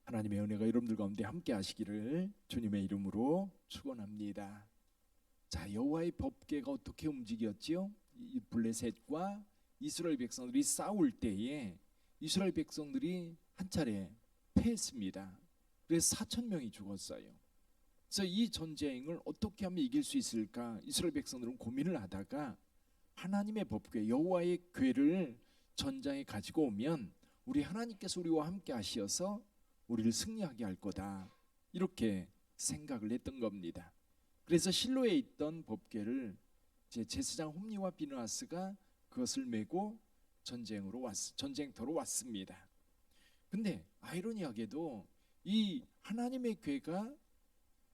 하나님의 은혜가 여러분들 가운데 함께 하시기를 주님의 이름으로 축원합니다. 자, 여호와의 법궤가 어떻게 움직였지요? 이 블레셋과 이스라엘 백성들이 싸울 때에 이스라엘 백성들이 한 차례 패했습니다. 그래서 4천 명이 죽었어요. 그래서 이 전쟁을 어떻게 하면 이길 수 있을까? 이스라엘 백성들은 고민을 하다가 하나님의 법궤 여호와의 궤를 전장에 가지고 오면 우리 하나님께서 우리와 함께 하시어서 우리를 승리하게 할 거다, 이렇게 생각을 했던 겁니다. 그래서 실로에 있던 법궤를 제사장 홈리와 비느하스가 그것을 메고 전쟁터로 왔습니다. 근데 아이러니하게도 이 하나님의 궤가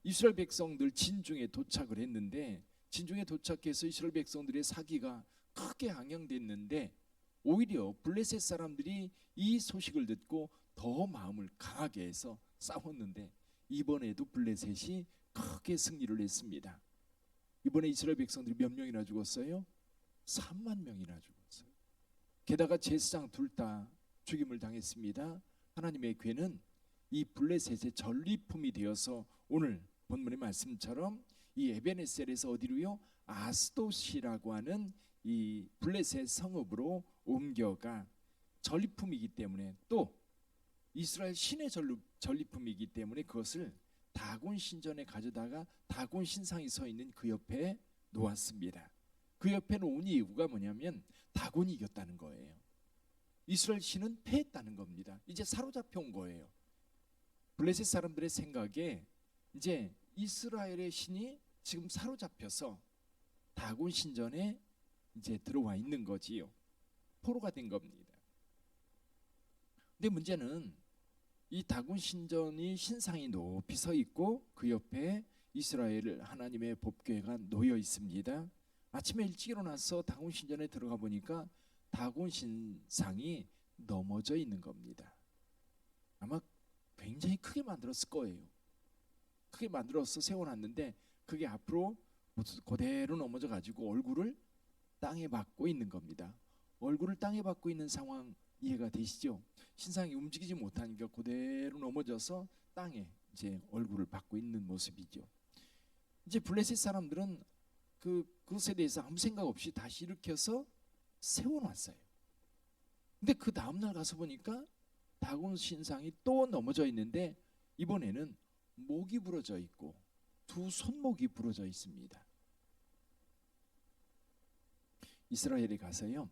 이스라엘 백성들 진중에 도착을 했는데, 진중에 도착해서 이스라엘 백성들의 사기가 크게 항영됐는데, 오히려 블레셋 사람들이 이 소식을 듣고 더 마음을 강하게 해서 싸웠는데, 이번에도 블레셋이 크게 승리를 했습니다. 이번에 이스라엘 백성들이 몇 명이나 죽었어요? 3만 명이나 죽었어요. 게다가 제사장 둘 다 죽임을 당했습니다. 하나님의 궤는 이 블레셋의 전리품이 되어서 오늘 본문의 말씀처럼 이 에베네셀에서 어디로요? 아스돗이라고 하는 이 블레셋 성읍으로 옮겨가 전리품이기 때문에, 또 이스라엘 신의 전리품이기 때문에 그것을 다곤 신전에 가져다가 다곤 신상이 서 있는 그 옆에 놓았습니다. 그 옆에 놓은 이유가 뭐냐면 다곤이 이겼다는 거예요. 이스라엘 신은 패했다는 겁니다. 이제 사로잡혀 온 거예요. 블레셋 사람들의 생각에 이제 이스라엘의 신이 지금 사로잡혀서 다곤 신전에 이제 들어와 있는 거지요. 포로가 된 겁니다. 근데 문제는 이 다곤 신전이 신상이 높이 서 있고 그 옆에 이스라엘 하나님의 법궤가 놓여 있습니다. 아침에 일찍 일어나서 다곤 신전에 들어가 보니까 다곤 신상이 넘어져 있는 겁니다. 아마 굉장히 크게 만들었을 거예요. 크게 만들어서 세워놨는데 그게 앞으로 그대로 넘어져 가지고 얼굴을 땅에 박고 있는 겁니다. 얼굴을 땅에 박고 있는 상황 이해가 되시죠? 신상이 움직이지 못하니까 그대로 넘어져서 땅에 이제 얼굴을 박고 있는 모습이죠. 이제 블레셋 사람들은 그것에 대해서 아무 생각 없이 다시 일으켜서 세워놨어요. 근데 그 다음날 가서 보니까 다곤 신상이 또 넘어져 있는데, 이번에는 목이 부러져 있고 두 손목이 부러져 있습니다. 이스라엘에 가서요,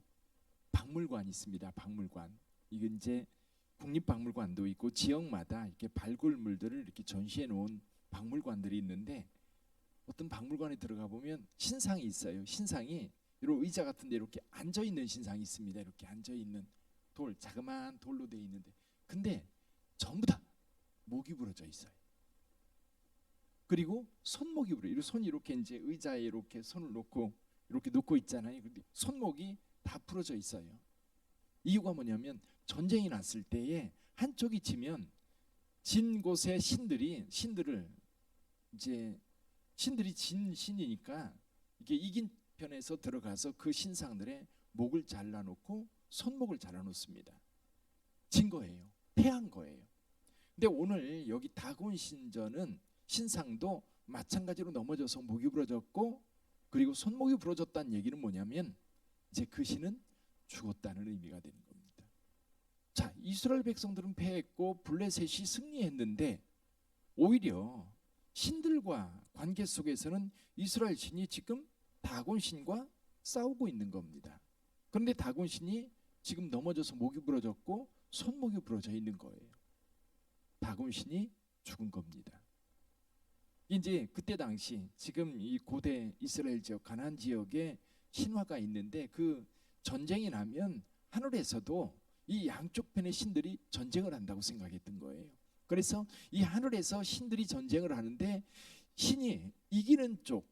박물관이 있습니다. 박물관. 이게 이제 국립박물관도 있고 지역마다 이렇게 발굴물들을 이렇게 전시해 놓은 박물관들이 있는데, 어떤 박물관에 들어가 보면 신상이 있어요. 신상이 이런 의자 같은 데 이렇게 앉아 있는 신상이 있습니다. 이렇게 앉아 있는 자그마한 돌로 되어 있는데, 근데 전부 다 목이 부러져 있어요. 그리고 손목이 부러져요. 손이 이렇게 이제 의자에 이렇게 손을 놓고 이렇게 놓고 있잖아요. 근데 손목이 다 부러져 있어요. 이유가 뭐냐면 전쟁이 났을 때에 한쪽이 지면 진 곳의 신들이 진 신이니까 이게 이긴 편에서 들어가서 그 신상들의 목을 잘라놓고 손목을 잘라놓습니다. 진 거예요. 패한 거예요. 근데 오늘 여기 다곤 신전은 신상도 마찬가지로 넘어져서 목이 부러졌고 그리고 손목이 부러졌다는 얘기는 뭐냐면 이제 그 신은 죽었다는 의미가 되는 겁니다. 자, 이스라엘 백성들은 패했고 블레셋이 승리했는데, 오히려 신들과 관계 속에서는 이스라엘 신이 지금 다곤 신과 싸우고 있는 겁니다. 그런데 다곤 신이 지금 넘어져서 목이 부러졌고 손목이 부러져 있는 거예요. 다곤 신이 죽은 겁니다. 이제 그때 당시 지금 이 고대 이스라엘 지역 가나안 지역에 신화가 있는데, 그 전쟁이 나면 하늘에서도 이 양쪽 편의 신들이 전쟁을 한다고 생각했던 거예요. 그래서 이 하늘에서 신들이 전쟁을 하는데 신이 이기는 쪽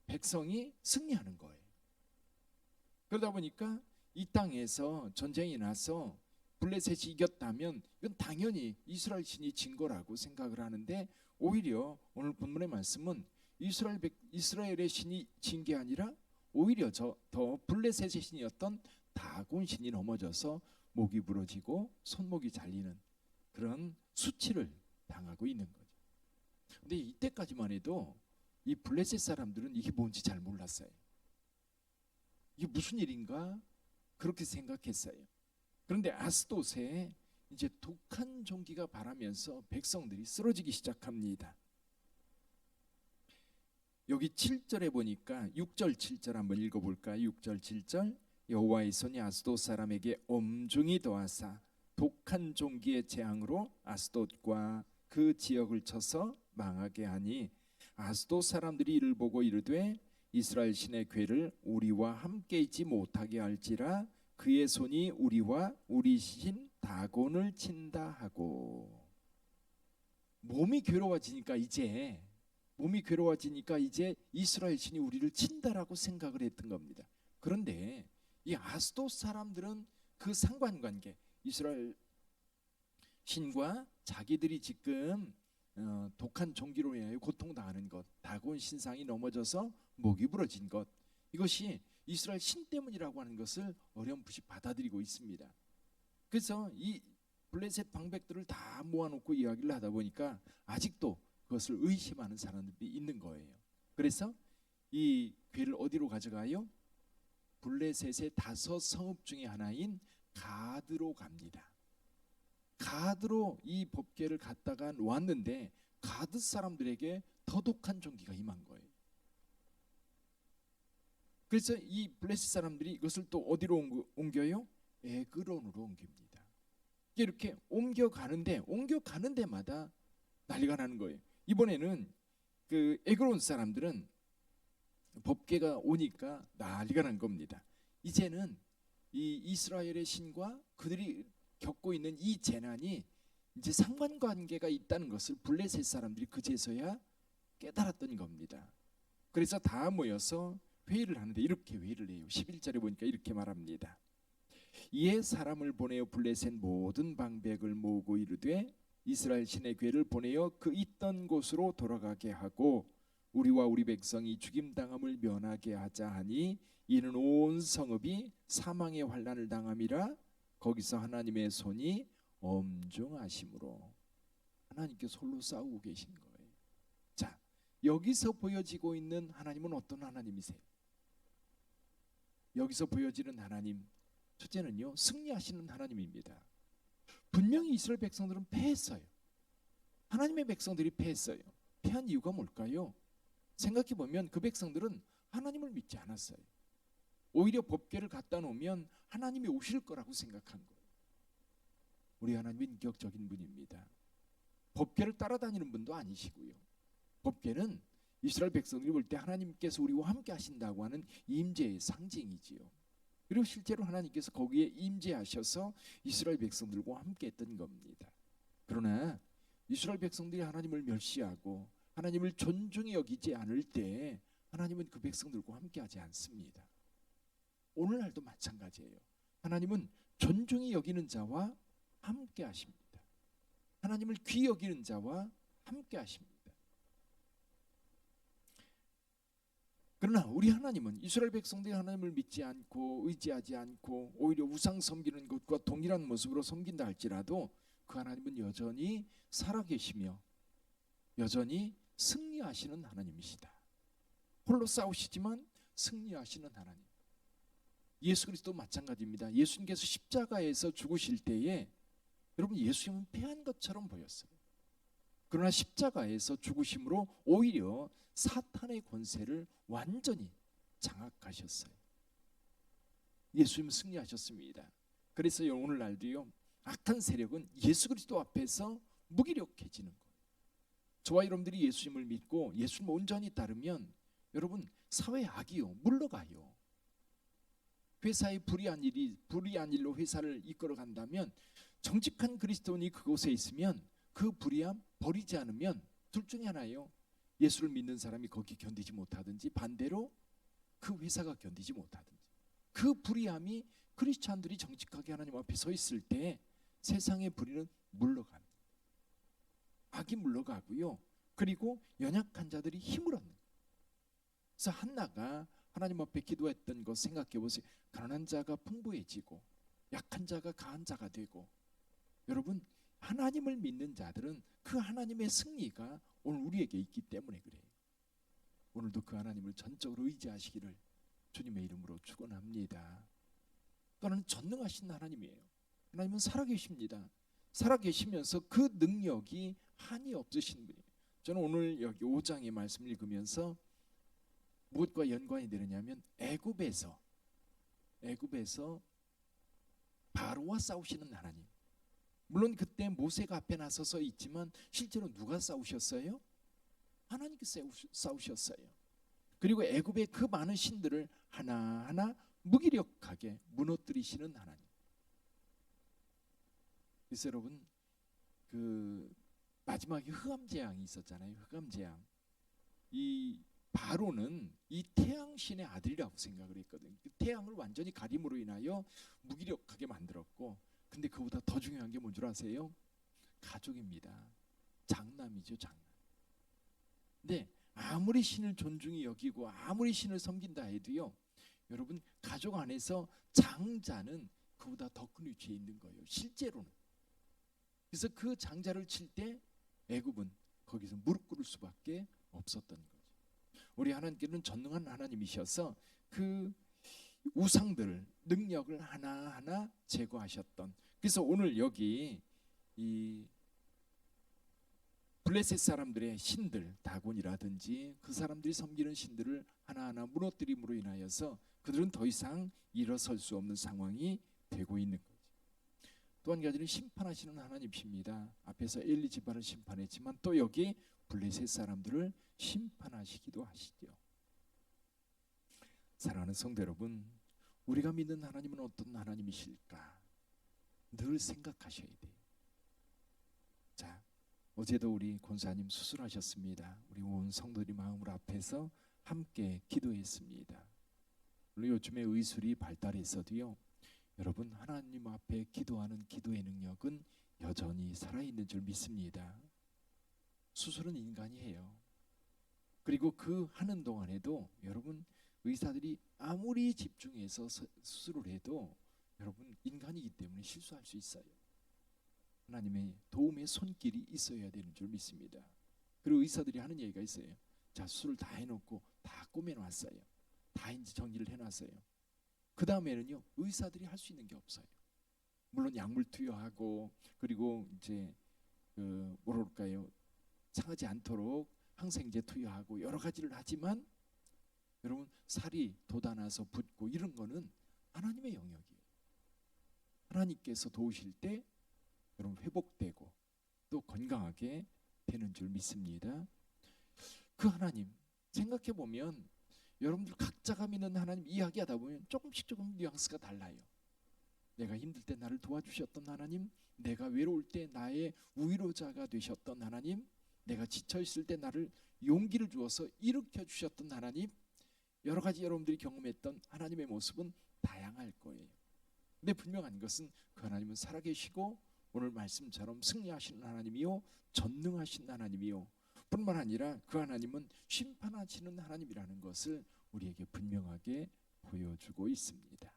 백성이 승리하는 거예요. 그러다 보니까 이 땅에서 전쟁이 나서 블레셋이 이겼다면 이건 당연히 이스라엘 신이 진 거라고 생각을 하는데, 오히려 오늘 본문의 말씀은 이스라엘의 신이 진 게 아니라 오히려 더 블레셋의 신이었던 다곤 신이 넘어져서 목이 부러지고 손목이 잘리는 그런 수치를 당하고 있는 거죠. 근데 이때까지만 해도 이 블레셋 사람들은 이게 뭔지 잘 몰랐어요. 이게 무슨 일인가 그렇게 생각했어요. 그런데 아스돗에 이제 독한 종기가 바라면서 백성들이 쓰러지기 시작합니다. 여기 7절에 보니까 6절 7절 한번 읽어볼까요? 6절 7절 여호와의 손이 아스돗 사람에게 엄중히 더하사 독한 종기의 재앙으로 아스돗과 그 지역을 쳐서 망하게 하니 아스돗 사람들이 이를 보고 이르되 이스라엘 신의 괴를 우리와 함께 있지 못하게 할지라 그의 손이 우리와 우리 신 다곤을 친다 하고. 몸이 괴로워지니까 이제 이스라엘 신이 우리를 친다라고 생각을 했던 겁니다. 그런데 이 아스돗 사람들은 그 상관관계, 이스라엘 신과 자기들이 지금 독한 종기로 인하여 고통당하는 것, 다곤 신상이 넘어져서 목이 부러진 것, 이것이 이스라엘 신 때문이라고 하는 것을 어렴풋이 받아들이고 있습니다. 그래서 이 블레셋 방백들을 다 모아놓고 이야기를 하다 보니까 아직도 그것을 의심하는 사람들이 있는 거예요. 그래서 이 괴를 어디로 가져가요? 블레셋의 5 성읍 중에 하나인 가드로 갑니다. 가드로 이 법궤를 갖다가 놓았는데 가드 사람들에게 더 독한 종기가 임한 거예요. 그래서 이 블레셋 사람들이 이것을 또 어디로 옮겨요? 에그론으로 옮깁니다. 이렇게 옮겨가는 데마다 난리가 나는 거예요. 이번에는 그 에그론 사람들은 법궤가 오니까 난리가 난 겁니다. 이제는 이 이스라엘의 신과 그들이 겪고 있는 이 재난이 이제 상관관계가 있다는 것을 블레셋 사람들이 그제서야 깨달았던 겁니다. 그래서 다 모여서 회의를 하는데 이렇게 회의를 해요. 11절에 보니까 이렇게 말합니다. 이에 사람을 보내어 블레셋 모든 방백을 모으고 이르되 이스라엘 신의 괴를 보내어 그 있던 곳으로 돌아가게 하고 우리와 우리 백성이 죽임당함을 면하게 하자 하니 이는 온 성읍이 사망의 환난을 당함이라. 거기서 하나님의 손이 엄중하심으로 하나님께서 홀로 싸우고 계신 거예요. 자, 여기서 보여지고 있는 하나님은 어떤 하나님이세요? 여기서 보여지는 하나님, 첫째는요, 승리하시는 하나님입니다. 분명히 이스라엘 백성들은 패했어요. 하나님의 백성들이 패했어요. 패한 이유가 뭘까요? 생각해 보면 그 백성들은 하나님을 믿지 않았어요. 오히려 법궤를 갖다 놓으면 하나님이 오실 거라고 생각한 거예요. 우리 하나님은 인격적인 분입니다. 법궤를 따라다니는 분도 아니시고요. 법궤는 이스라엘 백성들이 볼 때 하나님께서 우리와 함께 하신다고 하는 임재의 상징이지요. 그리고 실제로 하나님께서 거기에 임재하셔서 이스라엘 백성들과 함께 했던 겁니다. 그러나 이스라엘 백성들이 하나님을 멸시하고 하나님을 존중히 여기지 않을 때 하나님은 그 백성들과 함께 하지 않습니다. 오늘날도 마찬가지예요. 하나님은 존중히 여기는 자와 함께 하십니다. 하나님을 귀히 여기는 자와 함께 하십니다. 그러나 우리 하나님은 이스라엘 백성들이 하나님을 믿지 않고 의지하지 않고 오히려 우상 섬기는 것과 동일한 모습으로 섬긴다 할지라도 그 하나님은 여전히 살아계시며 여전히 승리하시는 하나님이시다. 홀로 싸우시지만 승리하시는 하나님. 예수 그리스도 마찬가지입니다. 예수님께서 십자가에서 죽으실 때에 여러분 예수님은 패한 것처럼 보였어요. 그러나 십자가에서 죽으심으로 오히려 사탄의 권세를 완전히 장악하셨어요. 예수님은 승리하셨습니다. 그래서 오늘날도요, 악한 세력은 예수 그리스도 앞에서 무기력해지는 거예요. 저와 여러분들이 예수님을 믿고 예수님 온전히 따르면 여러분 사회 악이요 물러가요. 회사에 불이한 일로 회사를 이끌어 간다면 정직한 그리스도인이 그곳에 있으면 그 불의함 버리지 않으면 둘 중에 하나예요. 예수를 믿는 사람이 거기 견디지 못하든지 반대로 그 회사가 견디지 못하든지. 그 불의함이 크리스찬들이 정직하게 하나님 앞에 서 있을 때 세상의 불의는 물러갑니다. 악이 물러가고요. 그리고 연약한 자들이 힘을 얻는 거예요. 그래서 한나가 하나님 앞에 기도했던 것 생각해 보세요. 가난한 자가 풍부해지고 약한 자가 강한 자가 되고 여러분 하나님을 믿는 자들은 그 하나님의 승리가 오늘 우리에게 있기 때문에 그래요. 오늘도 그 하나님을 전적으로 의지하시기를 주님의 이름으로 축원합니다. 또 하나는 전능하신 하나님이에요. 하나님은 살아계십니다. 살아계시면서 그 능력이 한이 없으신 분이에요. 저는 오늘 여기 5장의 말씀을 읽으면서 무엇과 연관이 되느냐면 애굽에서 바로와 싸우시는 하나님. 물론 그때 모세가 앞에 나서서 있지만 실제로 누가 싸우셨어요? 하나님께서 싸우셨어요. 그리고 애굽의 그 많은 신들을 하나하나 무기력하게 무너뜨리시는 하나님. 그래서 여러분 그 마지막에 흑암 재앙이 있었잖아요. 흑암 재앙. 이 바로는 이 태양신의 아들이라고 생각을 했거든요. 태양을 완전히 가림으로 인하여 무기력하게 만들었고, 근데 그보다 더 중요한 게 뭔 줄 아세요? 가족입니다. 장남이죠, 장남. 근데 아무리 신을 존중히 여기고 아무리 신을 섬긴다 해도요, 여러분 가족 안에서 장자는 그보다 더 큰 위치에 있는 거예요, 실제로는. 그래서 그 장자를 칠 때 애굽은 거기서 무릎 꿇을 수밖에 없었던 거죠. 우리 하나님께는 전능한 하나님이셔서 그 우상들을, 능력을 하나하나 제거하셨던. 그래서 오늘 여기 이 블레셋 사람들의 신들, 다곤이라든지 그 사람들이 섬기는 신들을 하나하나 무너뜨림으로 인하여서 그들은 더 이상 일어설 수 없는 상황이 되고 있는 거죠. 또 한 가지는 심판하시는 하나님이십니다. 앞에서 엘리 집안을 심판했지만 또 여기 블레셋 사람들을 심판하시기도 하시죠. 사랑하는 성도 여러분, 우리가 믿는 하나님은 어떤 하나님이실까 늘 생각하셔야 돼요. 자, 어제도 우리 권사님 수술하셨습니다. 우리 온 성도들이 마음으로 앞에서 함께 기도했습니다. 물론 요즘에 의술이 발달했어도요, 여러분 하나님 앞에 기도하는 기도의 능력은 여전히 살아있는 줄 믿습니다. 수술은 인간이 해요. 그리고 그 하는 동안에도 여러분 의사들이 아무리 집중해서 수술을 해도 여러분 인간이기 때문에 실수할 수 있어요. 하나님의 도움의 손길이 있어야 되는 줄 믿습니다. 그리고 의사들이 하는 얘기가 있어요. 자, 수술을 다 해놓고 다 꾸며놨어요. 다 이제 정리를 해놨어요. 그 다음에는요, 의사들이 할 수 있는 게 없어요. 물론 약물 투여하고, 그리고 이제 뭐랄까요, 상하지 않도록 항생제 투여하고 여러 가지를 하지만 여러분 살이 돋아나서 붓고 이런 거는 하나님의 영역이에요. 하나님께서 도우실 때 여러분 회복되고 또 건강하게 되는 줄 믿습니다. 그 하나님 생각해 보면 여러분들 각자가 믿는 하나님 이야기하다 보면 조금씩 뉘앙스가 달라요. 내가 힘들 때 나를 도와주셨던 하나님, 내가 외로울 때 나의 위로자가 되셨던 하나님, 내가 지쳐 있을 때 나를 용기를 주어서 일으켜 주셨던 하나님, 여러 가지 여러분들이 경험했던 하나님의 모습은 다양할 거예요. 근데 분명한 것은 그 하나님은 살아계시고 오늘 말씀처럼 승리하시는 하나님이요, 전능하신 하나님이요, 뿐만 아니라 그 하나님은 심판하시는 하나님이라는 것을 우리에게 분명하게 보여주고 있습니다.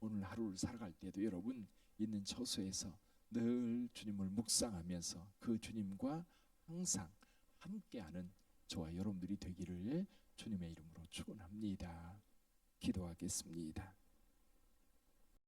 오늘 하루를 살아갈 때도 여러분 있는 처소에서 늘 주님을 묵상하면서 그 주님과 항상 함께하는 저와 여러분들이 되기를 주님의 이름으로 축원합니다. 기도하겠습니다.